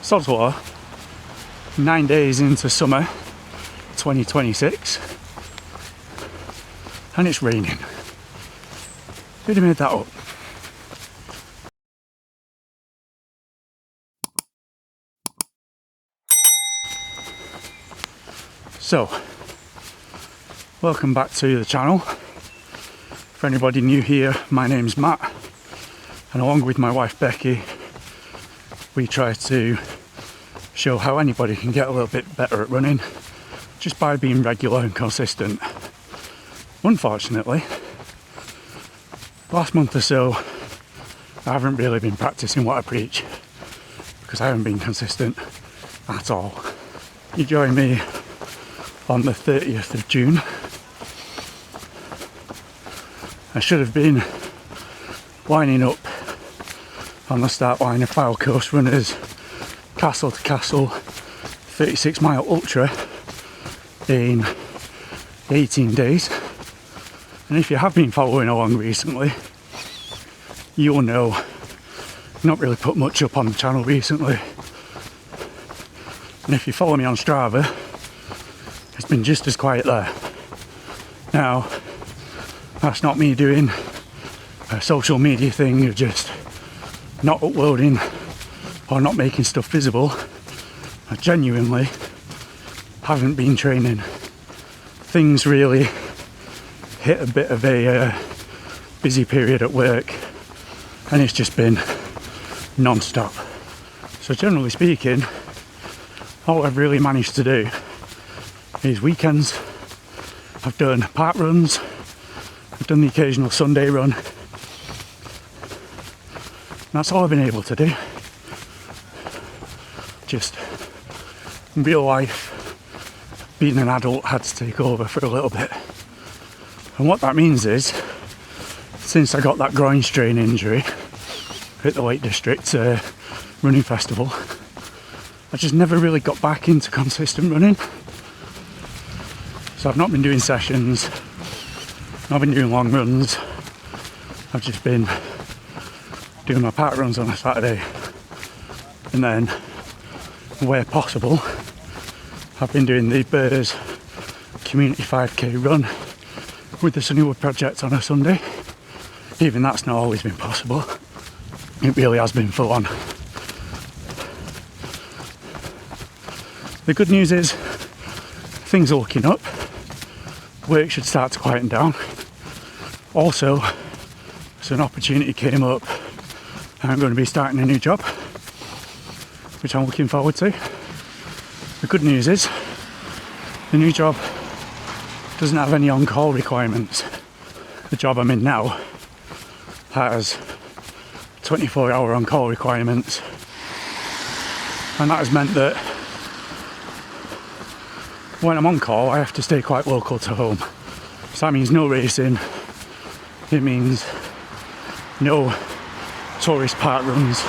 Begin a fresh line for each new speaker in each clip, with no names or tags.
Sodswater, 9 days into summer 2026, and it's raining. Who'd have made that up? So, welcome back to the channel. For anybody new here, my name's Matt, and along with my wife Becky, we try to show how anybody can get a little bit better at running just by being regular and consistent. Unfortunately, last month or so I haven't really been practicing what I preach because I haven't been consistent at all. You join me on the 30th of June. I should have been lining up on the start line of Fylde Coast Runners Castle to Castle 36 mile ultra in 18 days. And if you have been following along recently, you'll know I've not really put much up on the channel recently. And if you follow me on Strava, it's been just as quiet there. Now, that's not me doing a social media thing of just not uploading or not making stuff visible. I genuinely haven't been training. Things really hit a bit of a busy period at work, and it's just been non-stop. So generally speaking, all I've really managed to do is weekends. I've done park runs, I've done the occasional Sunday run. That's all I've been able to do. Just in real life, being an adult had to take over for a little bit. And what that means is, since I got that groin strain injury at the Lake District running festival, I just never really got back into consistent running. So I've not been doing sessions, not been doing long runs. I've just been doing my park runs on a Saturday, and then where possible I've been doing the Burrs Community 5k run with the Sunnywood Project on a Sunday. Even that's not always been possible. It really has been full on. The good news is things are looking up. Work should start to quieten down. Also, so an opportunity came up. I'm going to be starting a new job, which I'm looking forward to. The good news is the new job doesn't have any on-call requirements. The job I'm in now has 24-hour on-call requirements, and that has meant that when I'm on call I have to stay quite local to home. So that means no racing, it means no tourist park runs,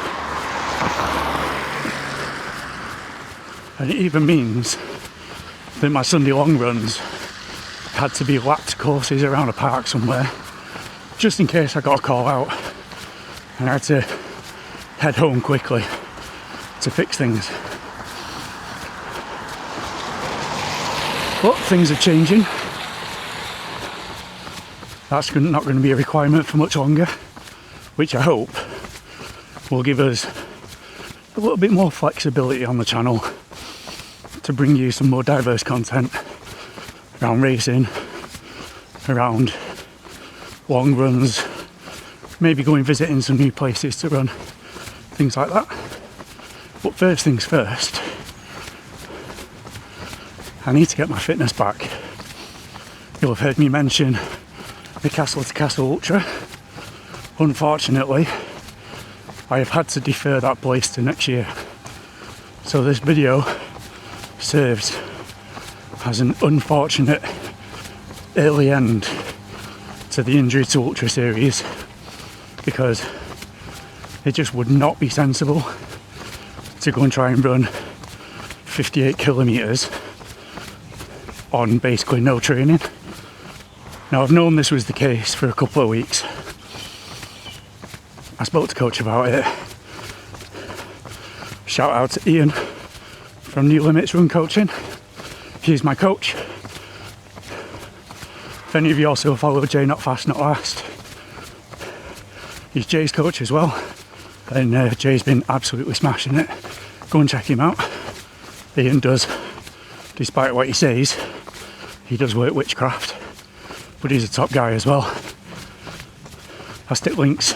and it even means that my Sunday long runs had to be lapped courses around a park somewhere, just in case I got a call out and I had to head home quickly to fix things. But things are changing. That's not going to be a requirement for much longer, which I hope will give us a little bit more flexibility on the channel to bring you some more diverse content around racing, around long runs, maybe going visiting some new places to run, things like that. But first things first, I need to get my fitness back. You'll have heard me mention the Castle to Castle Ultra. Unfortunately, I have had to defer that place to next year. So this video serves as an unfortunate early end to the Injury to Ultra series, because it just would not be sensible to go and try and run 58 kilometres on basically no training. Now, I've known this was the case for a couple of weeks. I spoke to coach about it. shout out to Ian from New Limits Run Coaching. He's my coach. If any of you also follow Jay Not Fast Not Last, he's Jay's coach as well, and Jay's been absolutely smashing it. Go and check him out. Ian does, despite what he says, he does work witchcraft, but he's a top guy as well. I'll stick links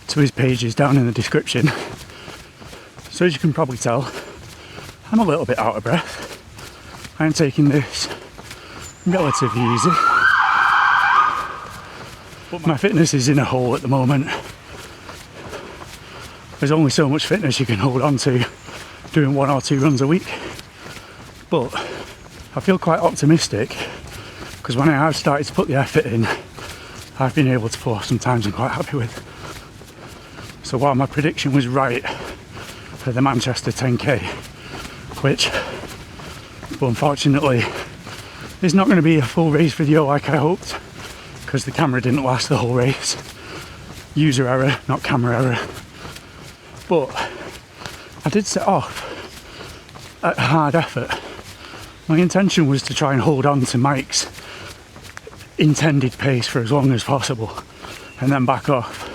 to his pages down in the description. So as you can probably tell, I'm a little bit out of breath. I'm taking this relatively easy. But my fitness is in a hole at the moment. There's only so much fitness you can hold on to doing 1 or 2 runs a week. But I feel quite optimistic because when I have started to put the effort in, I've been able to pull off some times I'm quite happy with. So while my prediction was right for the Manchester 10k, which unfortunately is not going to be a full race video like I hoped, because the camera didn't last the whole race. User error, not camera error. But I did set off at hard effort. My intention was to try and hold on to Mike's intended pace for as long as possible and then back off.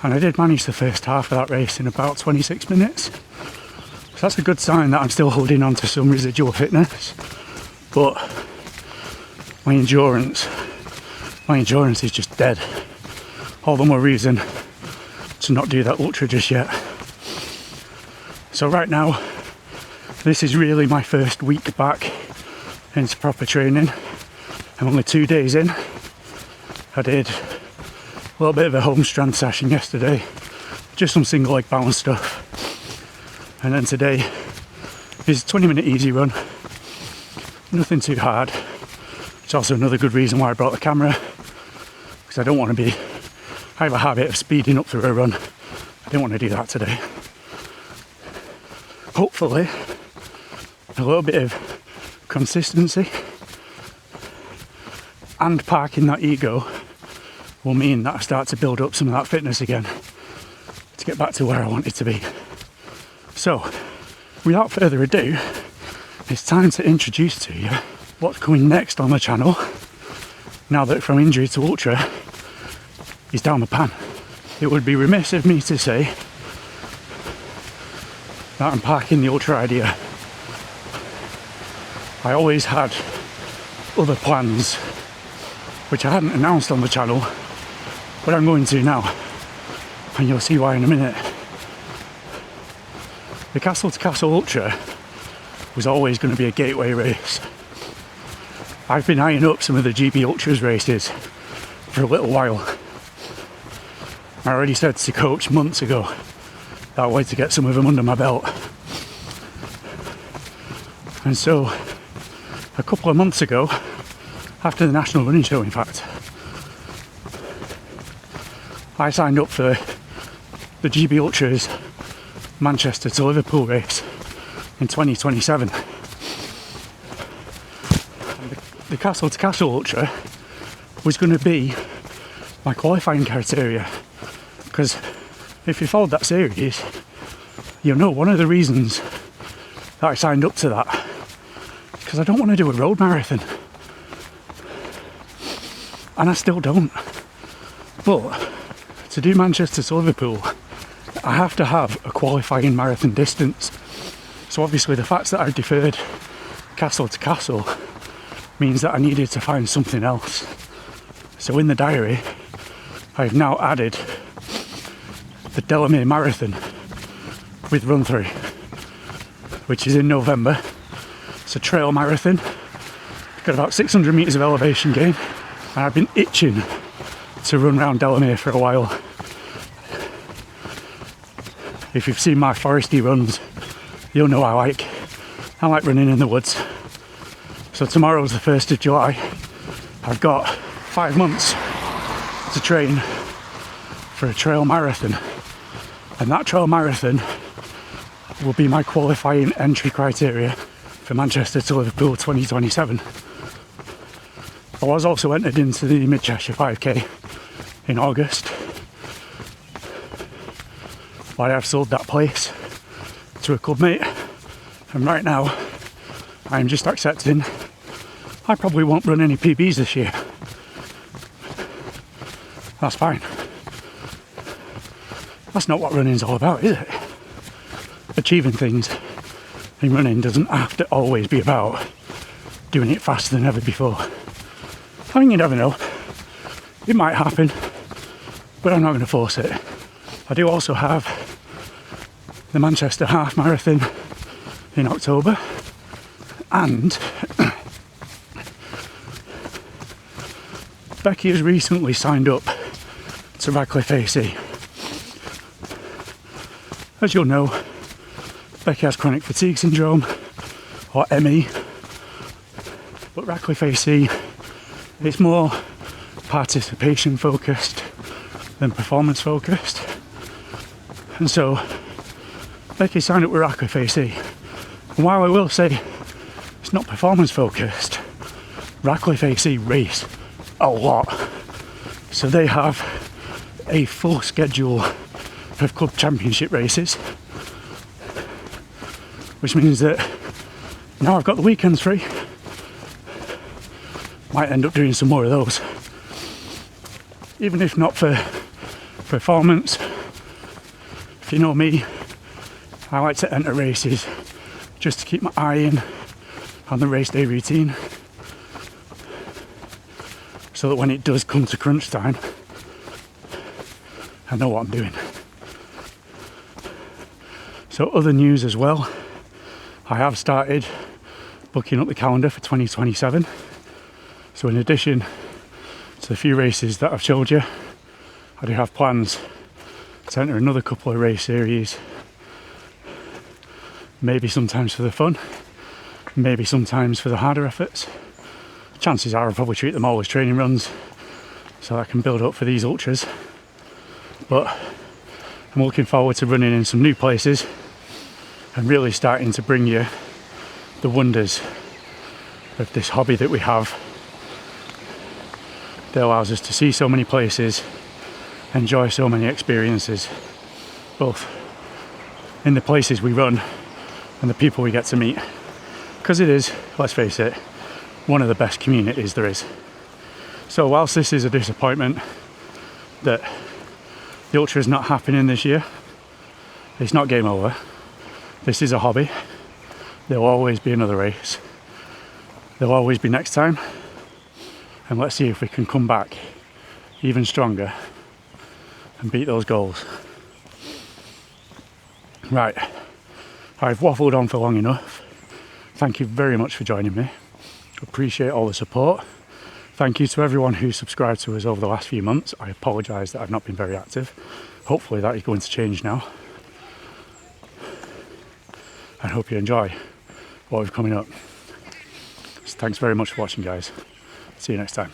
And I did manage the first half of that race in about 26 minutes. So that's a good sign that I'm still holding on to some residual fitness. But my endurance is just dead. All the more reason to not do that ultra just yet. So right now, this is really my first week back into proper training. I'm only 2 days in. I did a little bit of a home strength session yesterday, just some single leg balance stuff. And then today is a 20-minute easy run. Nothing too hard. It's also another good reason why I brought the camera, because I don't want to be, I have a habit of speeding up through a run. I didn't want to do that today. Hopefully, a little bit of consistency and parking that ego will mean that I start to build up some of that fitness again to get back to where I want it to be. So, without further ado, it's time to introduce to you what's coming next on the channel now that From Injury to Ultra is down the pan. It would be remiss of me to say that I'm parking the ultra idea. I always had other plans which I hadn't announced on the channel, but I'm going to now, and you'll see why in a minute. The Castle to Castle Ultra was always going to be a gateway race. I've been eyeing up some of the GB Ultras races for a little while. I already said to coach months ago that I wanted to get some of them under my belt. And so, a couple of months ago, after the National Running Show in fact, I signed up for the GB Ultras Manchester to Liverpool race in 2027. The Castle to Castle Ultra was going to be my qualifying criteria, because if you followed that series, you'll know one of the reasons that I signed up to that, because I don't want to do a road marathon, and I still don't. But to do Manchester to Liverpool, I have to have a qualifying marathon distance. So obviously the fact that I deferred Castle to Castle means that I needed to find something else. So in the diary, I've now added the Delamere Marathon with run through, which is in November. It's a trail marathon. Got about 600 metres of elevation gain, and I've been itching to run around Delamere for a while. If you've seen my foresty runs, you'll know I like running in the woods. So tomorrow's the 1st of July. I've got 5 months to train for a trail marathon, and that trail marathon will be my qualifying entry criteria for Manchester to Liverpool 2027. I was also entered into the Mid Cheshire 5k in August, but I have sold that place to a club mate, and right now I'm just accepting I probably won't run any PBs this year. That's fine. That's not what running's all about, is it? Achieving things in running doesn't have to always be about doing it faster than ever before. I mean, you never know. It might happen, but I'm not going to force it. I do also have the Manchester Half Marathon in October, and Becky has recently signed up to Radcliffe AC. As you'll know, Becky has chronic fatigue syndrome, or ME, but Radcliffe AC, it's more participation focused than performance focused. And so Becky signed up with Radcliffe AC. And while I will say it's not performance focused, Radcliffe AC race a lot. So they have a full schedule of club championship races, which means that now I've got the weekends free. Might end up doing some more of those. Even if not for performance. If you know me, I like to enter races just to keep my eye in on the race day routine, so that when it does come to crunch time, I know what I'm doing. So other news as well, I have started booking up the calendar for 2027. So in addition to the few races that I've showed you, I do have plans to enter another couple of race series. Maybe sometimes for the fun, maybe sometimes for the harder efforts. Chances are I'll probably treat them all as training runs so I can build up for these ultras. But I'm looking forward to running in some new places and really starting to bring you the wonders of this hobby that we have, that allows us to see so many places, enjoy so many experiences, both in the places we run and the people we get to meet. Because it is, let's face it, one of the best communities there is. So whilst this is a disappointment that the ultra is not happening this year, it's not game over. This is a hobby. There'll always be another race. There'll always be next time. And let's see if we can come back even stronger and beat those goals. Right, I've waffled on for long enough. Thank you very much for joining me. Appreciate all the support. Thank you to everyone who subscribed to us over the last few months. I apologise that I've not been very active. Hopefully that is going to change now. I hope you enjoy what we've coming up. So thanks very much for watching, guys. See you next time.